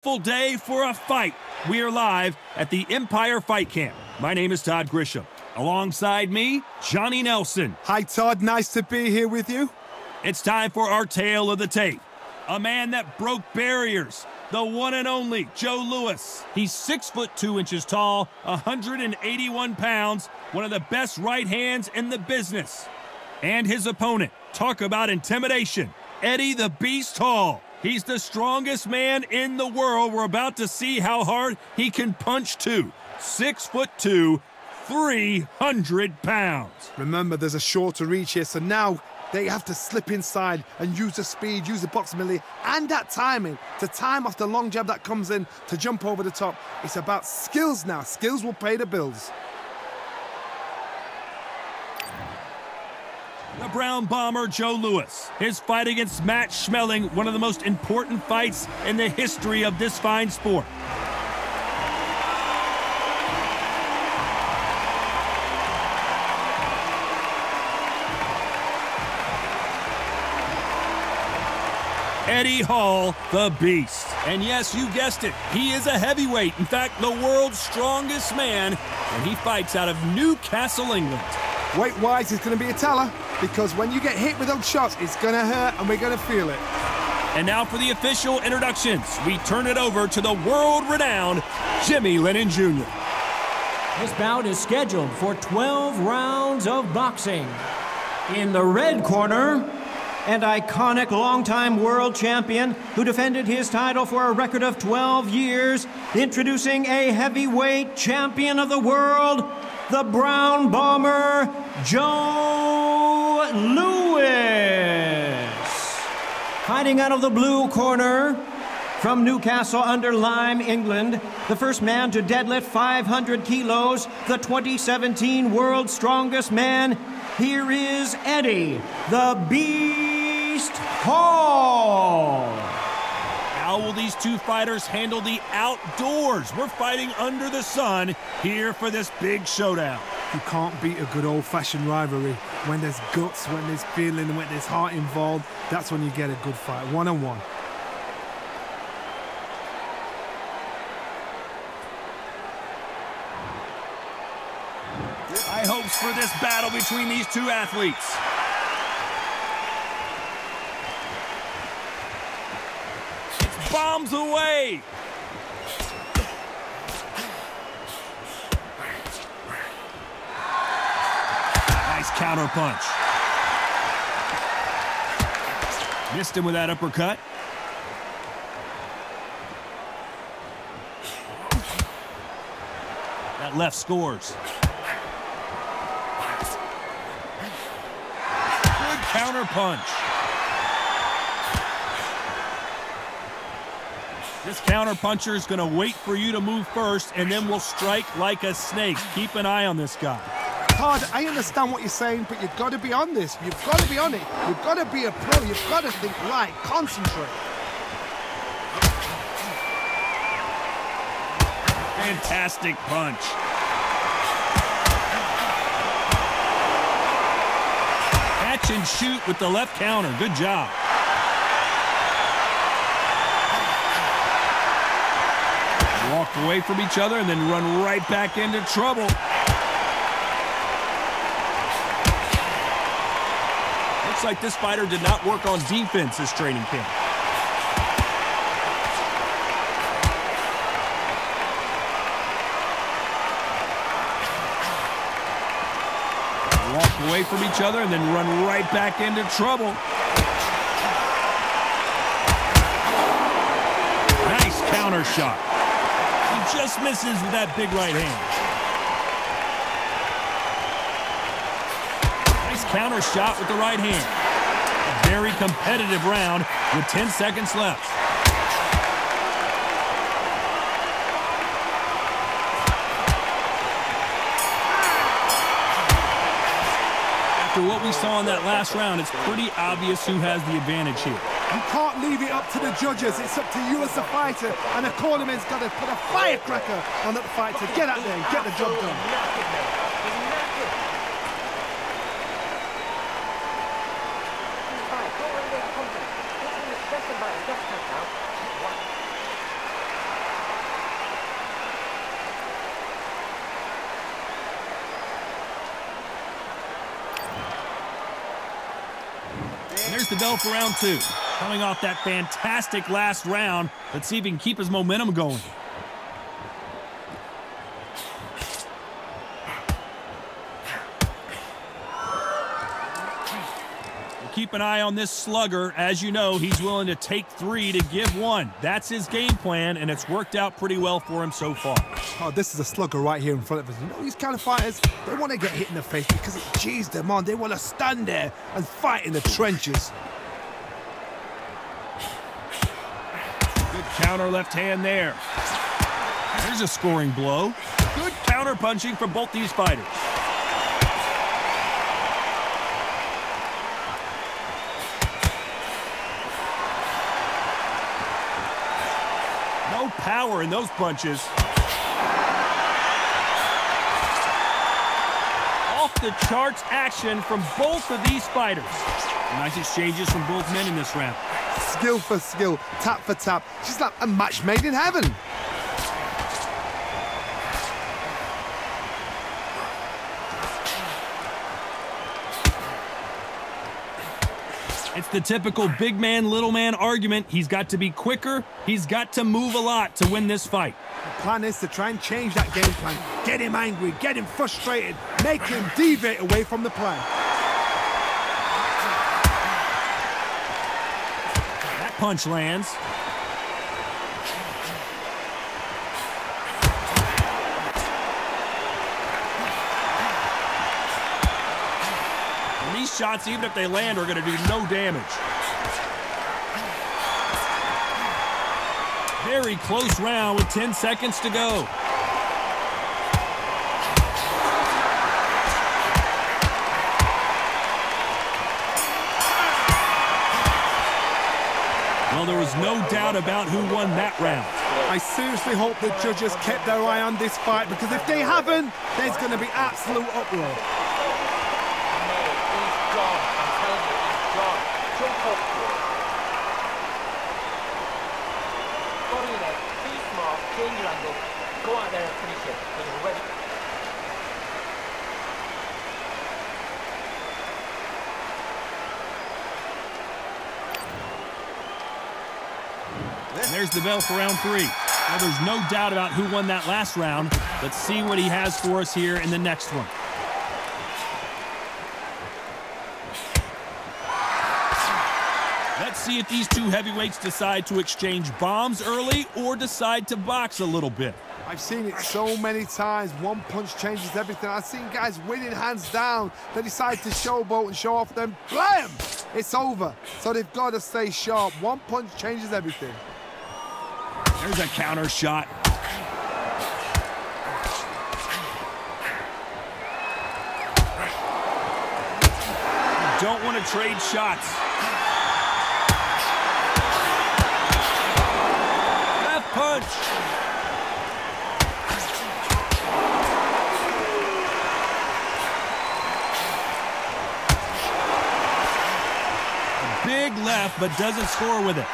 Full day for a fight. We are live at the Empire Fight Camp. My name is Todd Grisham. Alongside me, Johnny Nelson. Hi, Todd. Nice to be here with you. It's time for our tale of the tape. A man that broke barriers. The one and only Joe Louis. He's 6'2" tall, 181 pounds, one of the best right hands in the business. And his opponent, talk about intimidation, Eddie the Beast Hall. He's the strongest man in the world. We're about to see how hard he can punch too. 6'2", 300 pounds. Remember, there's a shorter reach here, so now they have to slip inside and use the speed, use the proximity, and that timing to time off the long jab that comes in to jump over the top. It's about skills now. Skills will pay the bills. The Brown Bomber, Joe Louis. His fight against Matt Schmeling, one of the most important fights in the history of this fine sport. Eddie Hall, the Beast. And yes, you guessed it, he is a heavyweight. In fact, the world's strongest man, and he fights out of Newcastle, England. Weight-wise, it's going to be a teller, because when you get hit with those shots, it's going to hurt, and we're going to feel it. And now for the official introductions, we turn it over to the world-renowned Jimmy Lennon Jr. This bout is scheduled for 12 rounds of boxing. In the red corner, an iconic longtime world champion who defended his title for a record of 12 years, introducing a heavyweight champion of the world, the Brown Bomber, Joe Louis. Fighting out of the blue corner, from Newcastle under Lyme, England, the first man to deadlift 500 kilos, the 2017 World's Strongest Man, here is Eddie, the Beast Hall. How will these two fighters handle the outdoors? We're fighting under the sun here for this big showdown. You can't beat a good old-fashioned rivalry. When there's guts, when there's feeling, when there's heart involved, that's when you get a good fight, one-on-one. High hopes for this battle between these two athletes. Bombs away. Nice counter punch. Missed him with that uppercut. That left scores. Good counter punch. This counter-puncher is going to wait for you to move first, and then will strike like a snake. Keep an eye on this guy. Todd, I understand what you're saying, but you've got to be on this. You've got to be on it. You've got to be a pro. You've got to think light, concentrate. Fantastic punch. Catch and shoot with the left counter. Good job. Walk away from each other and then run right back into trouble. Looks like this fighter did not work on defense this training camp. Walk away from each other and then run right back into trouble. Nice counter shot. Just misses with that big right hand. Nice counter shot with the right hand. A very competitive round with 10 seconds left. After what we saw in that last round, it's pretty obvious who has the advantage here. You can't leave it up to the judges. It's up to you as the fighter, and the cornerman's got to put a firecracker on that fight to get out there and get the job done. And there's the bell for round 2. Coming off that fantastic last round, let's see if he can keep his momentum going. Keep an eye on this slugger. As you know, he's willing to take 3 to give 1. That's his game plan, and it's worked out pretty well for him so far. Oh, this is a slugger right here in front of us. You know, these kind of fighters, they want to get hit in the face because it cheers them on. They want to stand there and fight in the trenches. Good counter left hand there. There's a scoring blow. Good counter punching from both these fighters. Power in those punches. Off the charts action from both of these fighters. Nice exchanges from both men in this round. Skill for skill, tap for tap. Just like a match made in heaven. It's the typical big man, little man argument. He's got to be quicker. He's got to move a lot to win this fight. The plan is to try and change that game plan. Get him angry, get him frustrated, make him deviate away from the plan. That punch lands. These shots, even if they land, are going to do no damage. Very close round with 10 seconds to go. Well, there was no doubt about who won that round. I seriously hope the judges kept their eye on this fight, because if they haven't, there's going to be absolute uproar. Go out there and finish it. You're ready. And there's the bell for round 3. Well, there's no doubt about who won that last round. Let's see what he has for us here in the next one. Let's see if these two heavyweights decide to exchange bombs early or decide to box a little bit. I've seen it so many times. One punch changes everything. I've seen guys winning hands down. They decide to showboat and show off, then blam! It's over. So they've got to stay sharp. One punch changes everything. There's a counter shot. You don't want to trade shots. Left punch. Big left, but doesn't score with it.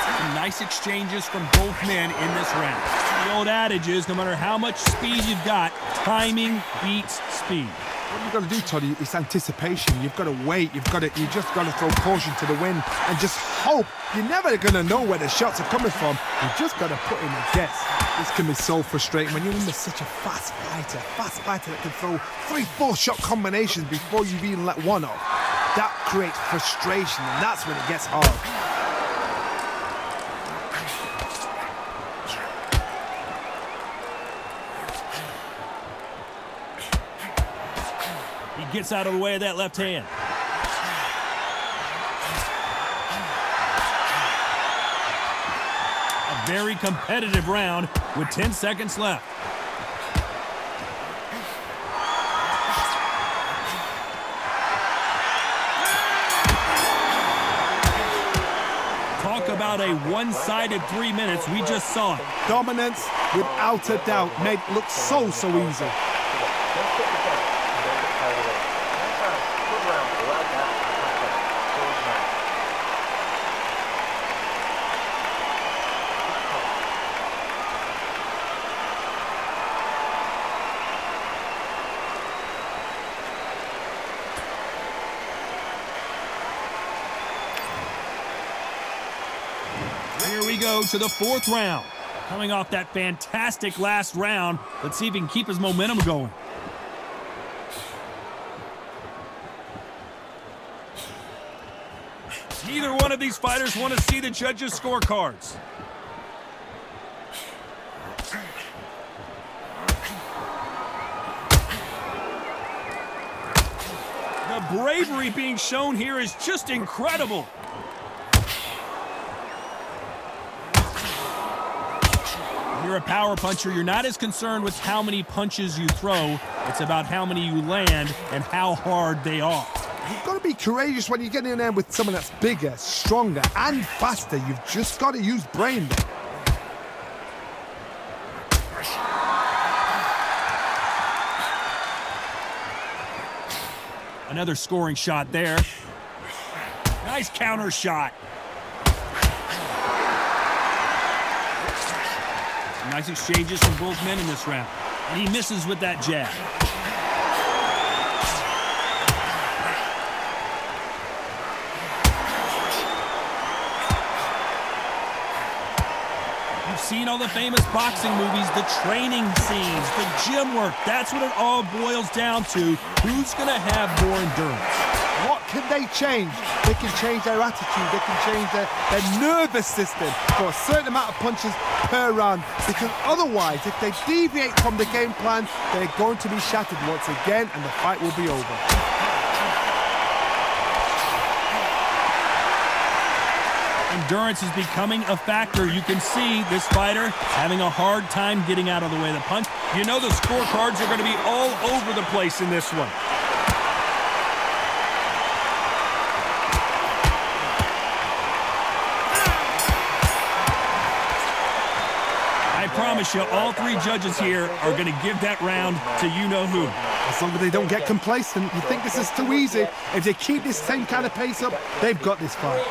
Some nice exchanges from both men in this round. The old adage is, no matter how much speed you've got, timing beats speed. What you've got to do, Toddy, is anticipation. You've got to wait. You just got to throw caution to the wind and just hope. You're never going to know where the shots are coming from. You just got to put in a guess. This can be so frustrating when you're under such a fast fighter that can throw 3-4 shot combinations before you've even let one off. That creates frustration, and that's when it gets hard. He gets out of the way of that left hand. A very competitive round with 10 seconds left. Talk about a one-sided 3 minutes. We just saw it. Dominance, without a doubt, made it look so easy. Here we go to the 4th round. Coming off that fantastic last round, let's see if he can keep his momentum going. Neither one of these fighters want to see the judges' scorecards. The bravery being shown here is just incredible. You're a power puncher. You're not as concerned with how many punches you throw. It's about how many you land and how hard they are. You've got to be courageous when you get in there with someone that's bigger, stronger, and faster. You've just got to use brain there. Another scoring shot there. Nice counter shot. Nice exchanges from both men in this round. And he misses with that jab. You've seen all the famous boxing movies, the training scenes, the gym work. That's what it all boils down to. Who's going to have more endurance? What can they change? They can change their attitude. They can change their nervous system for a certain amount of punches per round. Because otherwise, if they deviate from the game plan, they're going to be shattered once again and the fight will be over. Endurance is becoming a factor. You can see this fighter having a hard time getting out of the way of the punch. You know the scorecards are going to be all over the place in this one. I promise you, all 3 judges here are going to give that round to you-know-who. As long as they don't get complacent, you think this is too easy. If they keep this same kind of pace up, they've got this fight.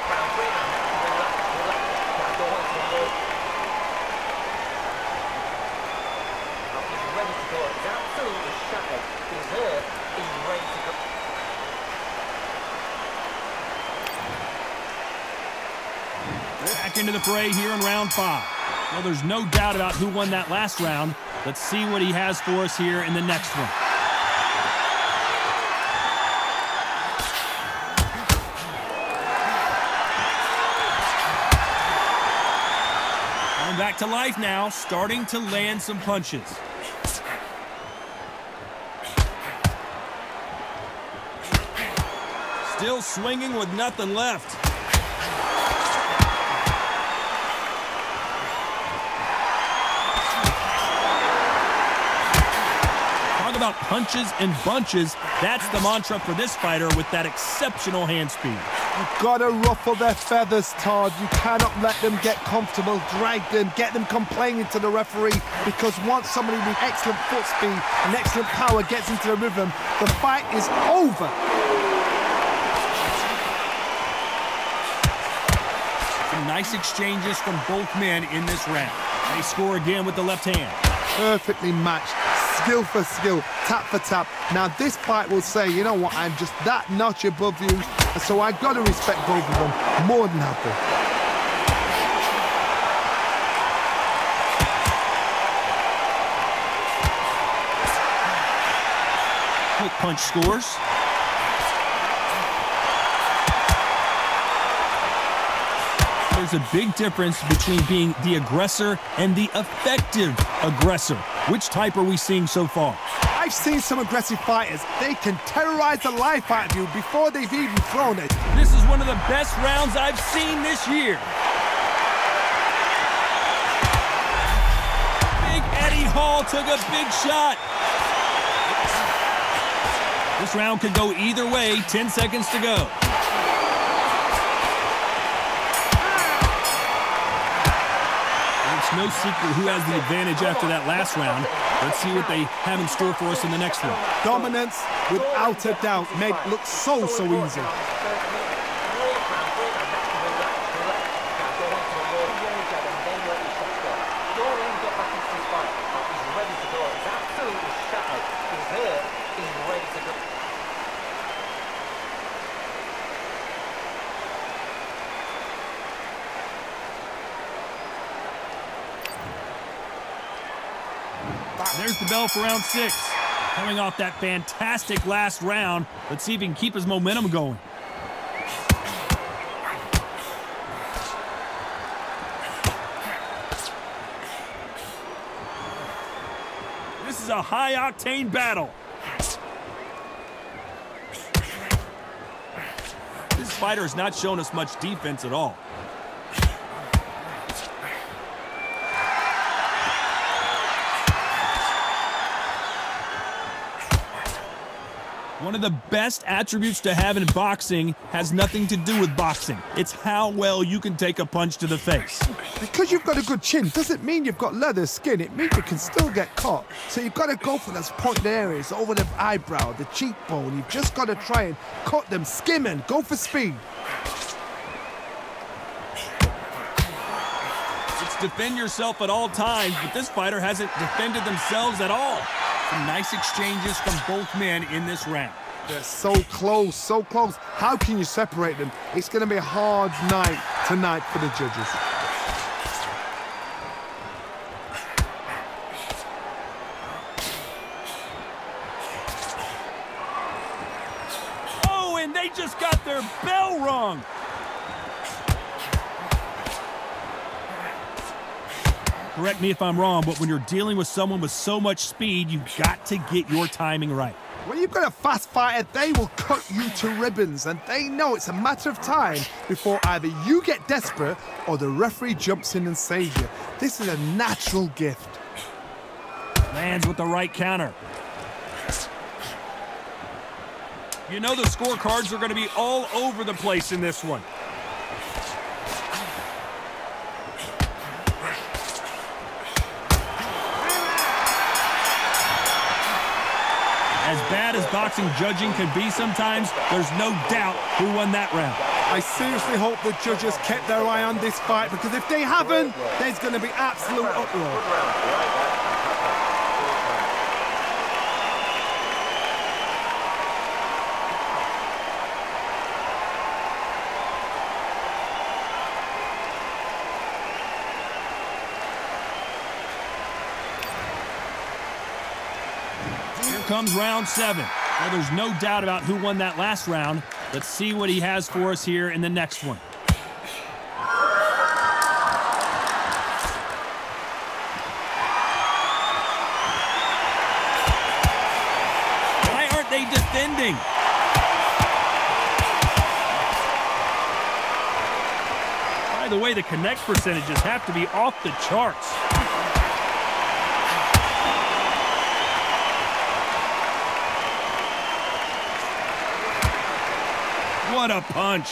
Back into the fray here in round 5. Well, there's no doubt about who won that last round. Let's see what he has for us here in the next one. Going back to life now, starting to land some punches. Still swinging with nothing left. About punches and bunches. That's the mantra for this fighter with that exceptional hand speed. You've got to ruffle their feathers, Todd. You cannot let them get comfortable, drag them, get them complaining to the referee, because once somebody with excellent foot speed and excellent power gets into the rhythm, the fight is over. Some nice exchanges from both men in this round. They score again with the left hand. Perfectly matched. Skill for skill, tap for tap. Now this fight will say, you know what, I'm just that notch above you, and so I've got to respect both of them more than happy. Quick punch scores. There's a big difference between being the aggressor and the effective aggressor. Which type are we seeing so far? I've seen some aggressive fighters. They can terrorize the life out of you before they've even thrown it. This is one of the best rounds I've seen this year. Big Eddie Hall took a big shot. This round could go either way. 10 seconds to go. No secret who has the advantage after that last round. Let's see what they have in store for us in the next one. Dominance, without a doubt, made it look so easy. There's the bell for round 6. Coming off that fantastic last round, let's see if he can keep his momentum going. This is a high-octane battle. This fighter has not shown us much defense at all. One of the best attributes to have in boxing has nothing to do with boxing. It's how well you can take a punch to the face. Because you've got a good chin doesn't mean you've got leather skin. It means you can still get caught. So you've got to go for those pointed areas, over the eyebrow, the cheekbone. You've just got to try and cut them, skimming, go for speed. It's defend yourself at all times, but this fighter hasn't defended themselves at all. Some nice exchanges from both men in this round. They're so close, so close. How can you separate them? It's going to be a hard night tonight for the judges. Oh, and they just got their bell rung. Correct me if I'm wrong, but when you're dealing with someone with so much speed, you've got to get your timing right. When you've got a fast fighter, they will cut you to ribbons, and they know it's a matter of time before either you get desperate or the referee jumps in and saves you. This is a natural gift. Lands with the right counter. You know the scorecards are going to be all over the place in this one. As bad as boxing judging can be sometimes, there's no doubt who won that round. I seriously hope the judges kept their eye on this fight, because if they haven't, there's going to be absolute uproar. Comes round 7. Well, there's no doubt about who won that last round. Let's see what he has for us here in the next one. Why aren't they defending? By the way, the connect percentages have to be off the charts. What a punch.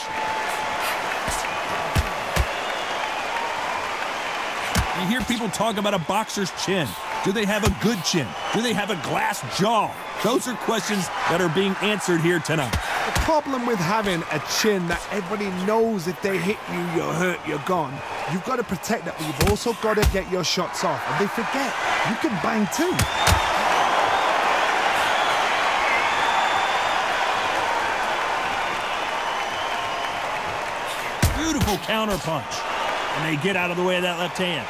You hear people talk about a boxer's chin. Do they have a good chin? Do they have a glass jaw? Those are questions that are being answered here tonight. The problem with having a chin that everybody knows if they hit you, you're hurt, you're gone. You've got to protect that, but you've also got to get your shots off. And they forget, you can bang too. Beautiful counter punch. And they get out of the way of that left hand.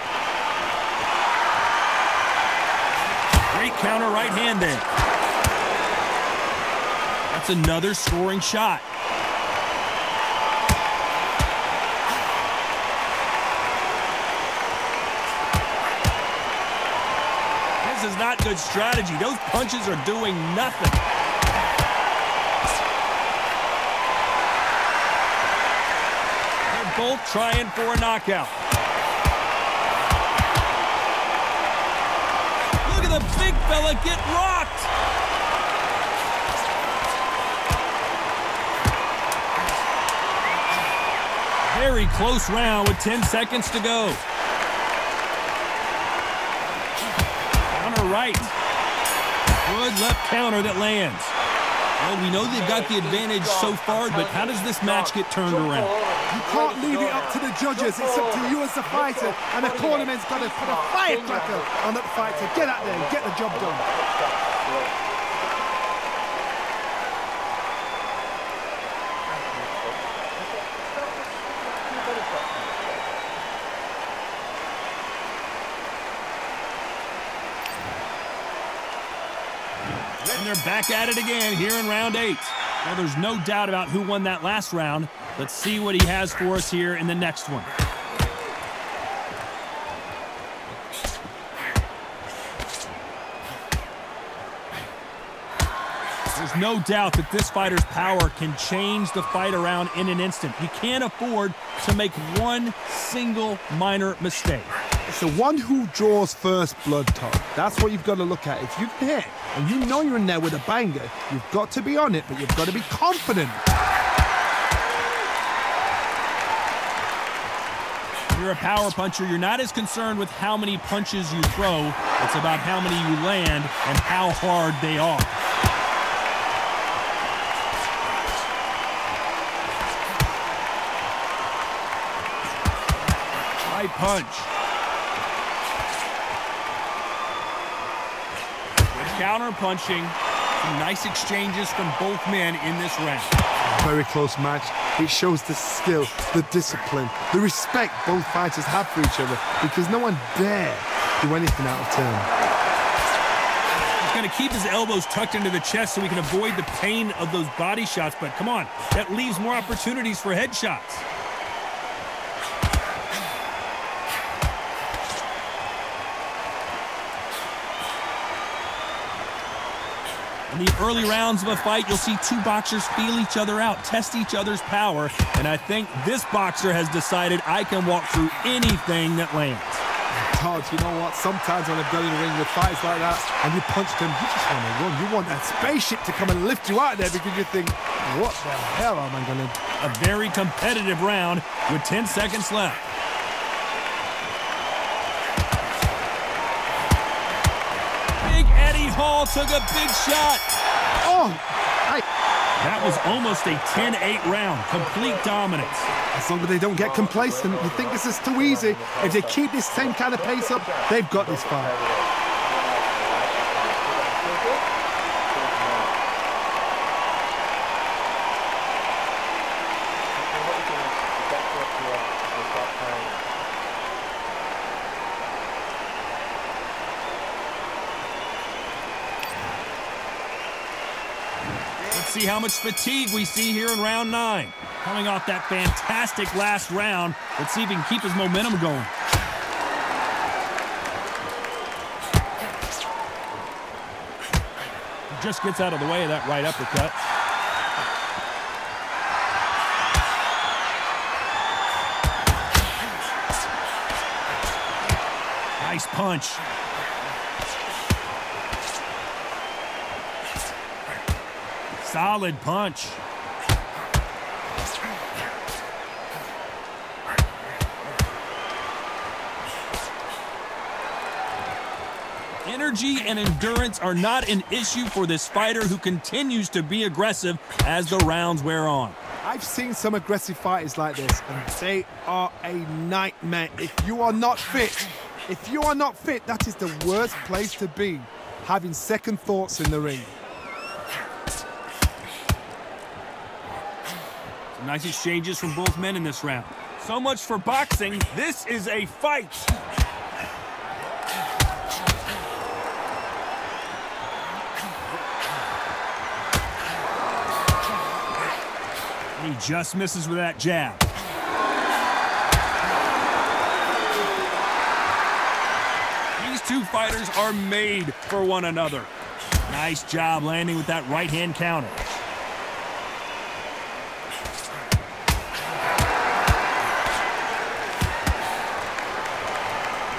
Great counter right hand there. That's another scoring shot. This is not good strategy. Those punches are doing nothing. Both trying for a knockout. Look at the big fella get rocked. Very close round with 10 seconds to go. Counter right. Good left counter that lands. Well, we know they've got the advantage so far, but how does this match get turned around? You can't leave it up to the judges. It's up to you as the fighter, and the tournament's got to put a firecracker on that fighter. Get out there and get the job done. And they're back at it again here in round 8. Well, there's no doubt about who won that last round. Let's see what he has for us here in the next one. There's no doubt that this fighter's power can change the fight around in an instant. He can't afford to make one single minor mistake. It's the one who draws first blood, Todd. That's what you've got to look at. If you can hit and you know you're in there with a banger, you've got to be on it, but you've got to be confident. If you're a power puncher, you're not as concerned with how many punches you throw. It's about how many you land and how hard they are. Right punch. Counter punching. Some nice exchanges from both men in this round. Very close match. It shows the skill, the discipline, the respect both fighters have for each other, because no one dare do anything out of turn. He's going to keep his elbows tucked into the chest so he can avoid the pain of those body shots, but come on, that leaves more opportunities for headshots. In the early rounds of a fight, you'll see two boxers feel each other out, test each other's power, and I think this boxer has decided I can walk through anything that lands. Todd, you know what? Sometimes when I've got in the ring with fights like that and you punch them, you just want to run. You want that spaceship to come and lift you out of there because you think, what the hell am I going to do? A very competitive round with 10 seconds left. Hall took a big shot. Oh, that was almost a 10-8 round. Complete dominance. As long as they don't get complacent, you think this is too easy. If they keep this same kind of pace up, they've got this fight. See how much fatigue we see here in round 9. Coming off that fantastic last round, let's see if he can keep his momentum going. He just gets out of the way of that right uppercut. Nice punch. Solid punch. Energy and endurance are not an issue for this fighter who continues to be aggressive as the rounds wear on. I've seen some aggressive fighters like this, and they are a nightmare. If you are not fit, that is the worst place to be, having second thoughts in the ring. Nice exchanges from both men in this round. So much for boxing. This is a fight. He just misses with that jab. These two fighters are made for one another. Nice job landing with that right-hand counter.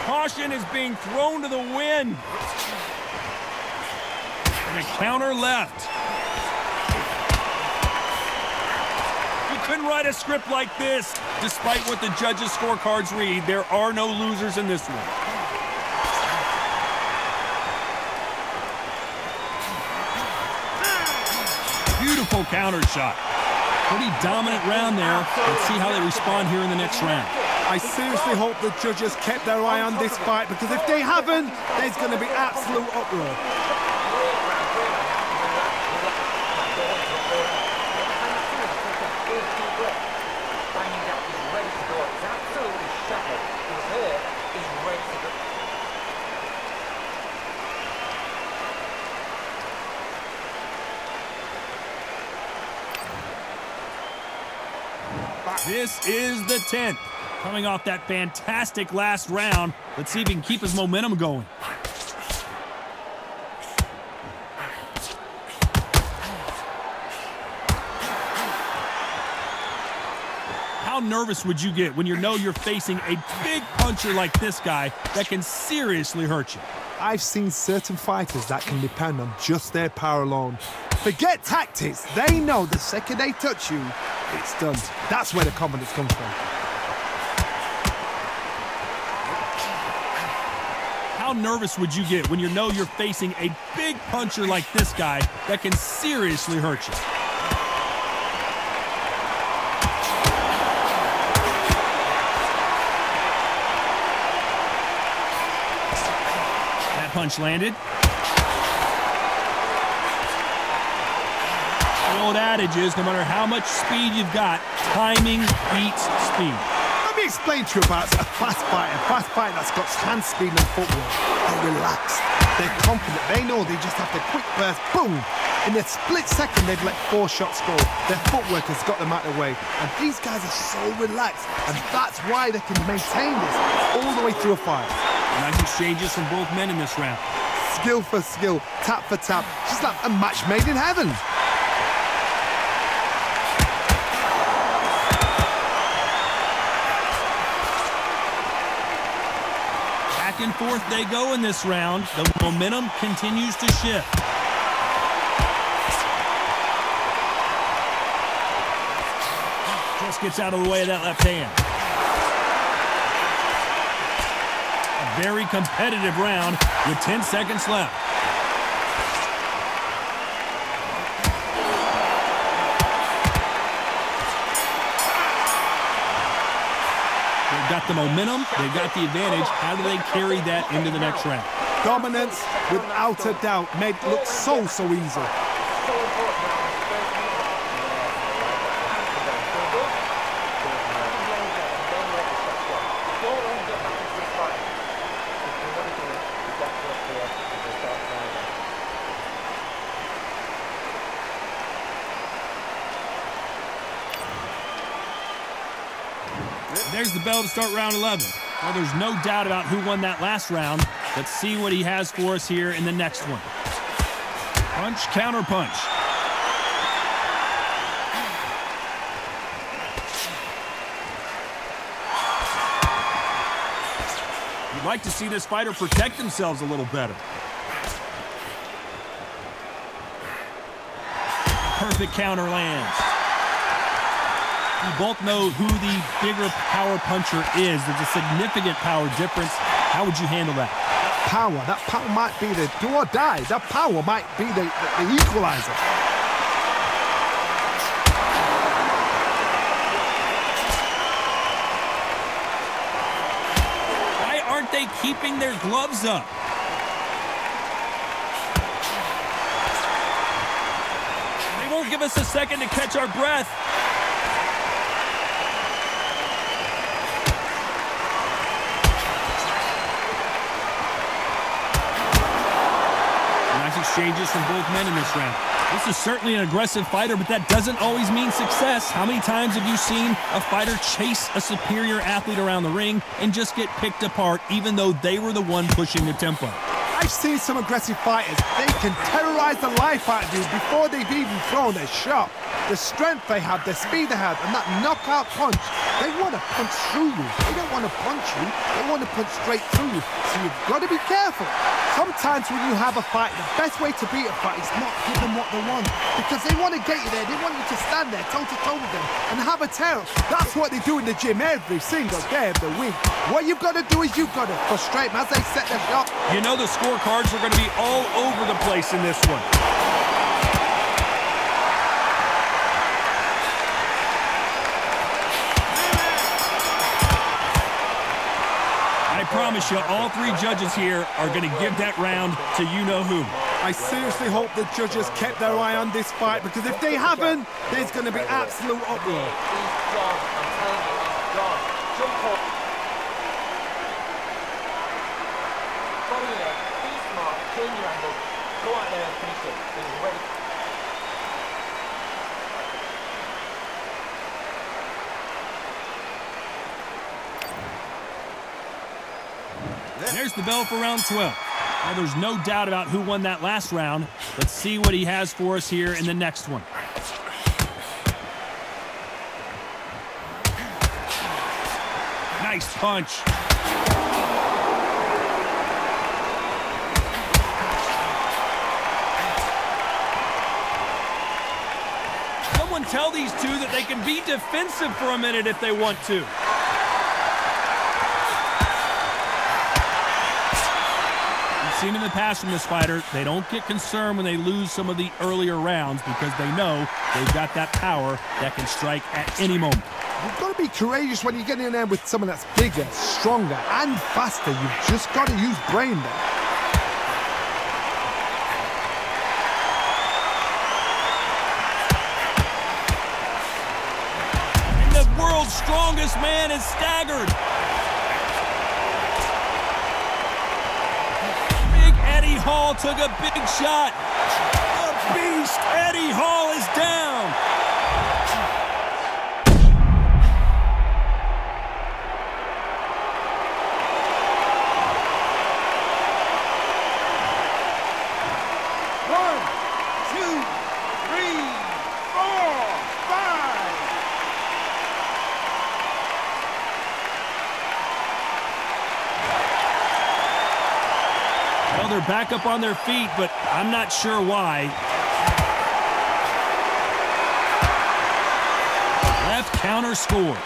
Caution is being thrown to the wind. And a counter left. You couldn't write a script like this. Despite what the judges' scorecards read, there are no losers in this one. Beautiful counter shot. Pretty dominant round there. Let's see how they respond here in the next round. I seriously hope the judges kept their eye on this fight, because if they haven't, there's going to be absolute uproar. This is the 10th. Coming off that fantastic last round, let's see if he can keep his momentum going. How nervous would you get when you know you're facing a big puncher like this guy that can seriously hurt you? I've seen certain fighters that can depend on just their power alone. Forget tactics. They know the second they touch you, it's done. That's where the confidence comes from. How nervous would you get when you know you're facing a big puncher like this guy that can seriously hurt you? That punch landed. The old adage is, no matter how much speed you've got, timing beats speed. Let me explain to you about a fast fighter. A fast fighter that's got hand speed and footwork. They're relaxed. They're confident. They know they just have to quick burst, boom. In a split second, they've let 4 shots go. Their footwork has got them out of the way. And these guys are so relaxed. And that's why they can maintain this all the way through a fight. Nice exchanges from both men in this round. Skill for skill, tap for tap. Just like a match made in heaven. Back and forth they go in this round. The momentum continues to shift. Just gets out of the way of that left hand. A very competitive round with 10 seconds left. They've got the momentum, they've got the advantage. How do they carry that into the next round? Dominance, without a doubt, made it look so easy. There's the bell to start round 11. Well, there's no doubt about who won that last round. Let's see what he has for us here in the next one. Punch, counter punch. You'd like to see this fighter protect themselves a little better. Perfect counter lands. We both know who the bigger power puncher is. There's a significant power difference. How would you handle that? That power might be the do or die. That power might be the equalizer. Why aren't they keeping their gloves up? They won't give us a second to catch our breath. Exchanges from both men in this round. This is certainly an aggressive fighter, but that doesn't always mean success. How many times have you seen a fighter chase a superior athlete around the ring and just get picked apart even though they were the one pushing the tempo? I've seen some aggressive fighters. They can terrorize the life out of you before they've even thrown a shot. The strength they have, the speed they have, and that knockout punch, they want to punch through you. They don't want to punch you. They want to punch straight through you. So you've got to be careful. Sometimes when you have a fight, the best way to beat a fight is not give them what they want. Because they want to get you there. They want you to stand there toe-to-toe with them and have a terror. That's what they do in the gym every single day of the week. What you've got to do is you've got to frustrate them as they set their shot. You know the scorecards are going to be all over the place in this one. I promise you, all 3 judges here are going to give that round to you-know-who. I seriously hope the judges kept their eye on this fight, because if they haven't, there's going to be absolute uproar. There's the bell for round 12. Well, there's no doubt about who won that last round. Let's see what he has for us here in the next one. Nice punch. Someone tell these two that they can be defensive for a minute if they want to. We've seen in the past from this fighter, they don't get concerned when they lose some of the earlier rounds because they know they've got that power that can strike at any moment. You've got to be courageous when you get in there with someone that's bigger, stronger, and faster. You've just got to use brain there. And the world's strongest man is staggered. Big Eddie Hall took a big shot. The beast Eddie Hall is down. They're back up on their feet, but I'm not sure why. Left counter scores.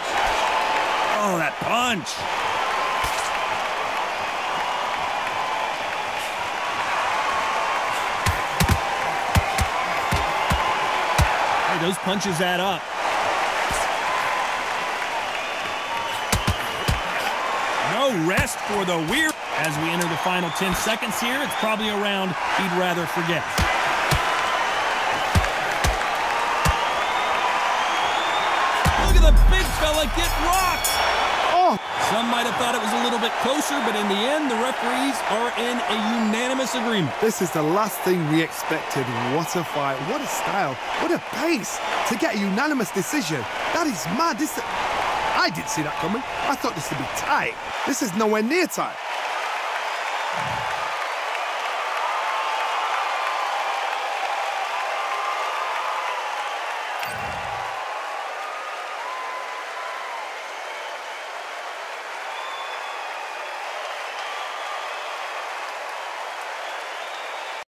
Oh, that punch. Hey, those punches add up. No rest for the weird. As we enter the final 10 seconds here, it's probably a round he'd rather forget. Look at the big fella get rocked! Oh! Some might have thought it was a little bit closer, but in the end, the referees are in a unanimous agreement. This is the last thing we expected. What a fight, what a style, what a pace to get a unanimous decision. That is mad. I didn't see that coming. I thought this would be tight. This is nowhere near tight.